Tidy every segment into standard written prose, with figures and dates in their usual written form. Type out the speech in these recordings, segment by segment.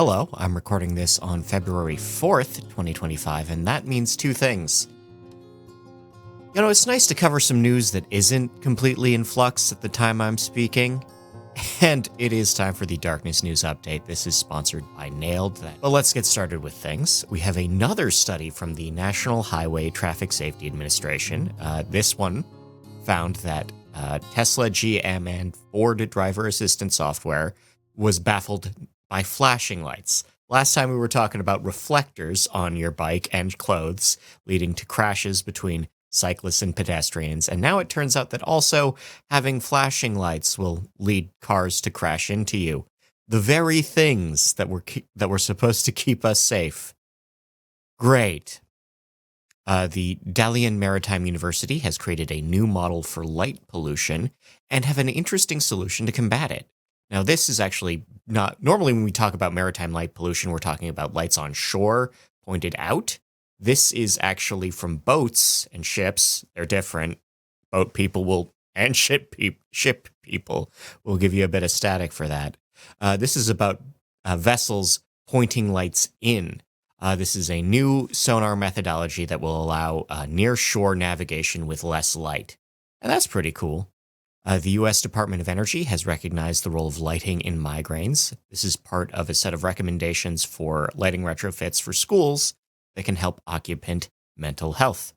Hello, I'm recording this on February 4th, 2025, and that means two things. You know, it's nice to cover some news that isn't completely in flux at the time I'm speaking, and it is time for the Darkness News Update. This is sponsored by Nailed That. But let's get started with things. We have another study from the National Highway Traffic Safety Administration. This one found that Tesla, GM, and Ford driver assistance software was baffled by flashing lights. Last time we were talking about reflectors on your bike and clothes, leading to crashes between cyclists and pedestrians, and now it turns out that also having flashing lights will lead cars to crash into you. The very things that were supposed to keep us safe. Great. The Dalian Maritime University has created a new model for light pollution and have an interesting solution to combat it. Now, this is actually not... Normally, when we talk about maritime light pollution, we're talking about lights on shore pointed out. This is actually from boats and ships. They're different. Boat people will... and ship people will give you a bit of static for that. This is about vessels pointing lights in. This is a new sonar methodology that will allow near-shore navigation with less light. And that's pretty cool. The U.S. Department of Energy has recognized the role of lighting in migraines. This is part of a set of recommendations for lighting retrofits for schools that can help occupant mental health.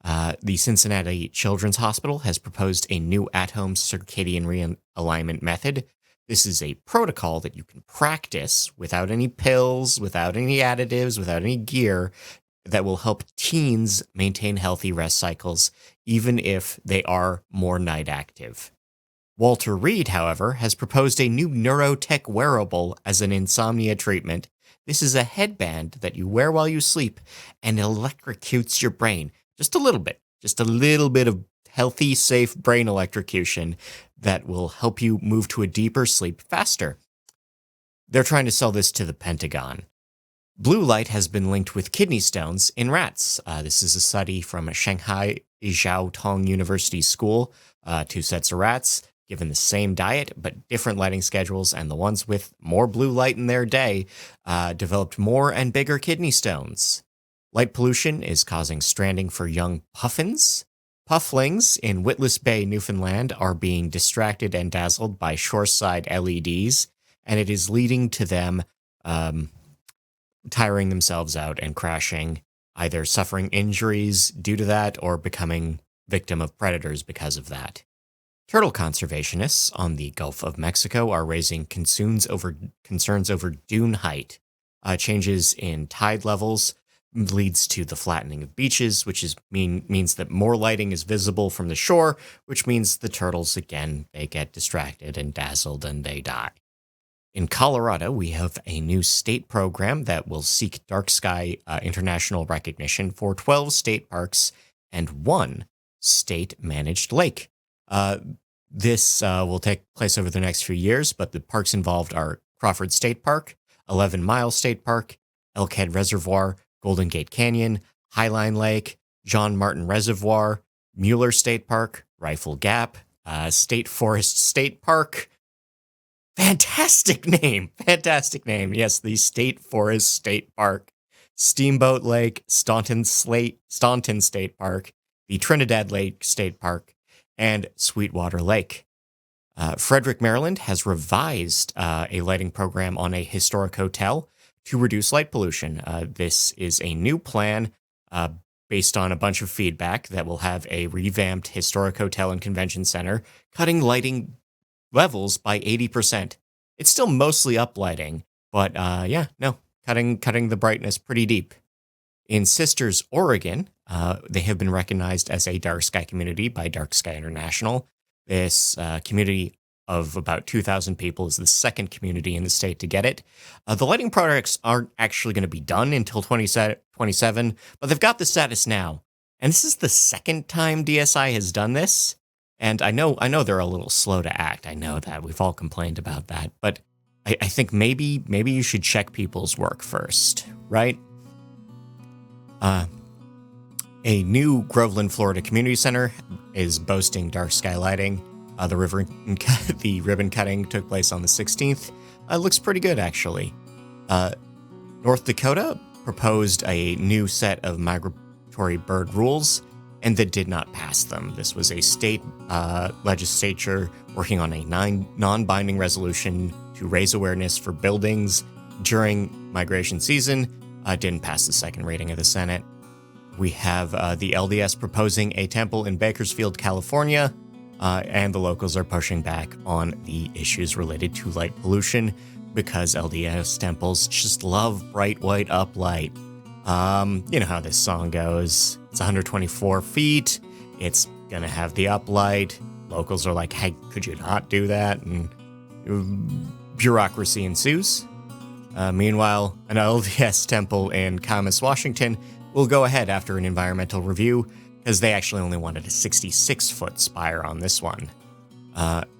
The Cincinnati Children's Hospital has proposed a new at-home circadian realignment method. This is a protocol that you can practice without any pills, without any additives, without any gear, that will help teens maintain healthy rest cycles, even if they are more night active. Walter Reed, however, has proposed a new Neurotech wearable as an insomnia treatment. This is a headband that you wear while you sleep and electrocutes your brain. Just a little bit of healthy, safe brain electrocution that will help you move to a deeper sleep faster. They're trying to sell this to the Pentagon. Blue light has been linked with kidney stones in rats. This is a study from Shanghai Jiao Tong University School. Two sets of rats given the same diet but different lighting schedules, and the ones with more blue light in their day developed more and bigger kidney stones. Light pollution is causing stranding for young puffins. Pufflings in Witless Bay, Newfoundland, are being distracted and dazzled by shoreside LEDs, and it is leading to them tiring themselves out and crashing, either suffering injuries due to that or becoming victim of predators because of that. Turtle conservationists on the Gulf of Mexico are raising concerns over dune height. Changes in tide levels leads to the flattening of beaches, which means that more lighting is visible from the shore, which means the turtles, again, they get distracted and dazzled and they die. In Colorado, we have a new state program that will seek dark sky international recognition for 12 state parks and one state-managed lake. This will take place over the next few years, but the parks involved are Crawford State Park, 11 Mile State Park, Elkhead Reservoir, Golden Gate Canyon, Highline Lake, John Martin Reservoir, Mueller State Park, Rifle Gap, State Forest State Park. Fantastic name. Yes, the State Forest State Park, Steamboat Lake, Staunton State Park, the Trinidad Lake State Park, and Sweetwater Lake. Frederick, Maryland has revised a lighting program on a historic hotel to reduce light pollution. This is a new plan based on a bunch of feedback that will have a revamped historic hotel and convention center, cutting lighting levels by 80%. It's still mostly uplighting, but cutting the brightness pretty deep. In Sisters, Oregon, they have been recognized as a dark sky community by Dark Sky International. This community of about 2,000 people is the second community in the state to get it. The lighting projects aren't actually going to be done until 2027, but they've got the status now. And this is the second time DSI has done this. And I know they're a little slow to act. I know that. We've all complained about that. But I think maybe you should check people's work first, right? A new Groveland, Florida community center is boasting dark sky lighting. The ribbon cutting took place on the 16th. Looks pretty good, actually. North Dakota proposed a new set of migratory bird rules, and that did not pass them. This was a state legislature working on a non-binding resolution to raise awareness for buildings during migration season. Didn't pass the second reading of the Senate. We have the LDS proposing a temple in Bakersfield, California, and the locals are pushing back on the issues related to light pollution because LDS temples just love bright white uplight. You know how this song goes. It's 124 feet. It's gonna have the uplight. Locals are like, hey, could you not do that? And bureaucracy ensues. Meanwhile, an LDS temple in Camas, Washington will go ahead after an environmental review because they actually only wanted a 66-foot spire on this one.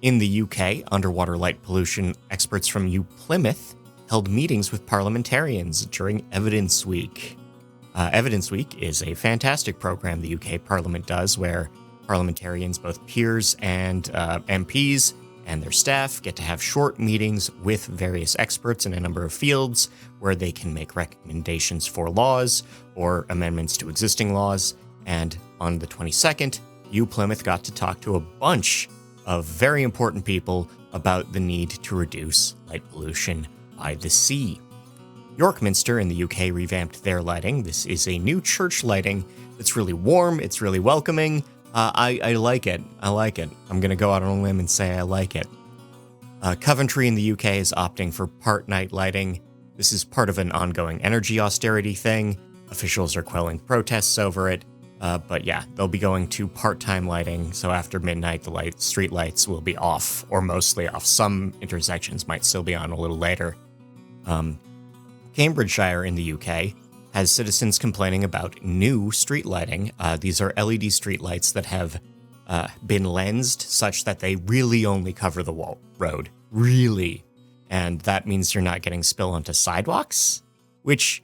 In the UK, underwater light pollution experts from U Plymouth held meetings with parliamentarians during Evidence Week. Evidence Week is a fantastic program the UK Parliament does where parliamentarians, both peers and MPs, and their staff get to have short meetings with various experts in a number of fields where they can make recommendations for laws or amendments to existing laws. And on the 22nd, U Plymouth got to talk to a bunch of very important people about the need to reduce light pollution by the sea. York Minster in the UK revamped their lighting. This is a new church lighting that's really warm, it's really welcoming. I like it. I like it. I'm going to go out on a limb and say I like it. Coventry in the UK is opting for part night lighting. This is part of an ongoing energy austerity thing. Officials are quelling protests over it. But yeah, they'll be going to part-time lighting, so after midnight the street lights will be off, or mostly off. Some intersections might still be on a little later. Cambridgeshire in the UK has citizens complaining about new street lighting. These are LED street lights that have been lensed such that they really only cover the road. Really. And that means you're not getting spill onto sidewalks, which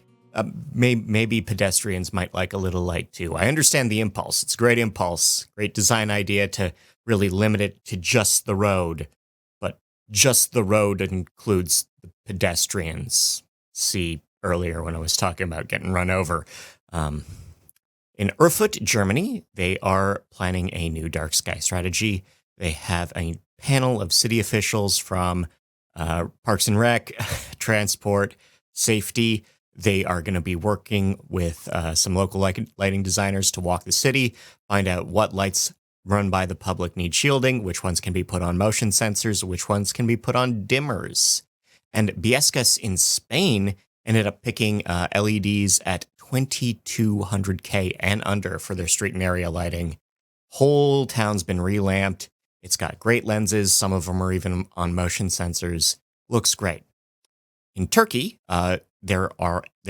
maybe pedestrians might like a little light too. I understand the impulse. It's a great impulse, great design idea to really limit it to just the road. But just the road includes the pedestrians. See earlier when I was talking about getting run over. In Erfurt, Germany, they are planning a new dark sky strategy. They have a panel of city officials from Parks and Rec, Transport, Safety. They are going to be working with some local lighting designers to walk the city, find out what lights run by the public need shielding, which ones can be put on motion sensors, which ones can be put on dimmers. And Biescas in Spain ended up picking LEDs at 2200K and under for their street and area lighting. Whole town's been relamped. It's got great lenses. Some of them are even on motion sensors. Looks great. In Turkey, there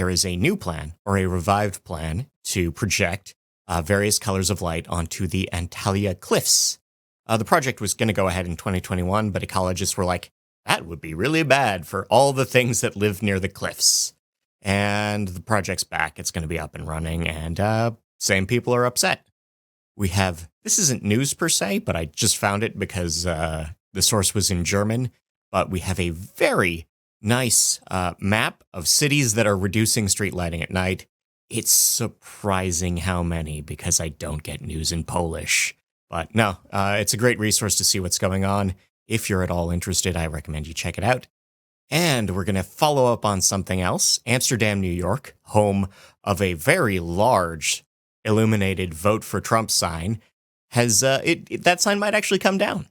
is a new plan, or a revived plan, to project various colors of light onto the Antalya Cliffs. The project was going to go ahead in 2021, but ecologists were like, that would be really bad for all the things that live near the cliffs. And the project's back. It's going to be up and running, and same people are upset. We have, this isn't news per se, but I just found it because the source was in German, but we have a very nice map of cities that are reducing street lighting at night. It's surprising how many, because I don't get news in Polish. But no, it's a great resource to see what's going on. If you're at all interested, I recommend you check it out. And we're going to follow up on something else. Amsterdam, New York, home of a very large illuminated Vote for Trump sign, has that sign might actually come down.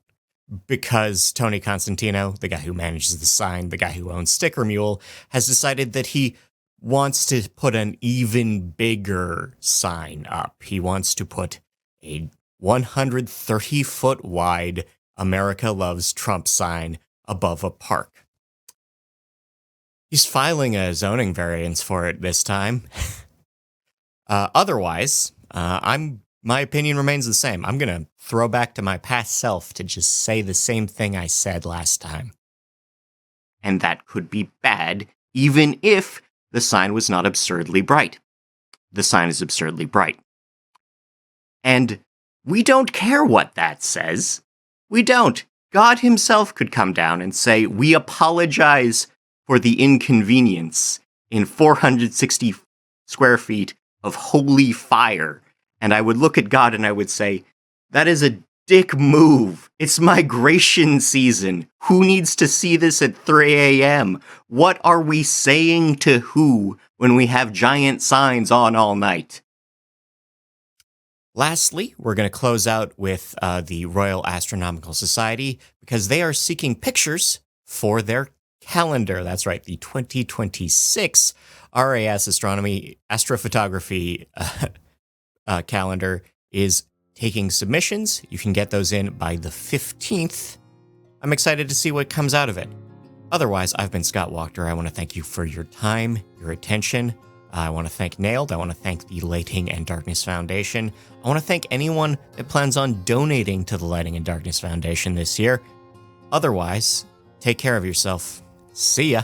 Because Tony Constantino, the guy who manages the sign, the guy who owns Sticker Mule, has decided that he wants to put an even bigger sign up. He wants to put a 130-foot wide America Loves Trump sign above a park. He's filing a zoning variance for it this time. Otherwise, my opinion remains the same. I'm going to throw back to my past self to just say the same thing I said last time. And that could be bad, even if the sign was not absurdly bright. The sign is absurdly bright. And we don't care what that says. We don't. God himself could come down and say, we apologize for the inconvenience in 460 square feet of holy fire. And I would look at God and I would say, that is a dick move. It's migration season. Who needs to see this at 3 a.m.? What are we saying to who when we have giant signs on all night? Lastly, we're going to close out with the Royal Astronomical Society because they are seeking pictures for their calendar. That's right, the 2026 RAS Astrophotography calendar is taking submissions. You can get those in by the 15th. I'm excited to see what comes out of it. Otherwise, I've been Scott Wachter. I want to thank you for your time, your attention. I want to thank Nailed. I want to thank the Lighting and Darkness Foundation. I want to thank anyone that plans on donating to the Lighting and Darkness Foundation this year. Otherwise, take care of yourself. See ya.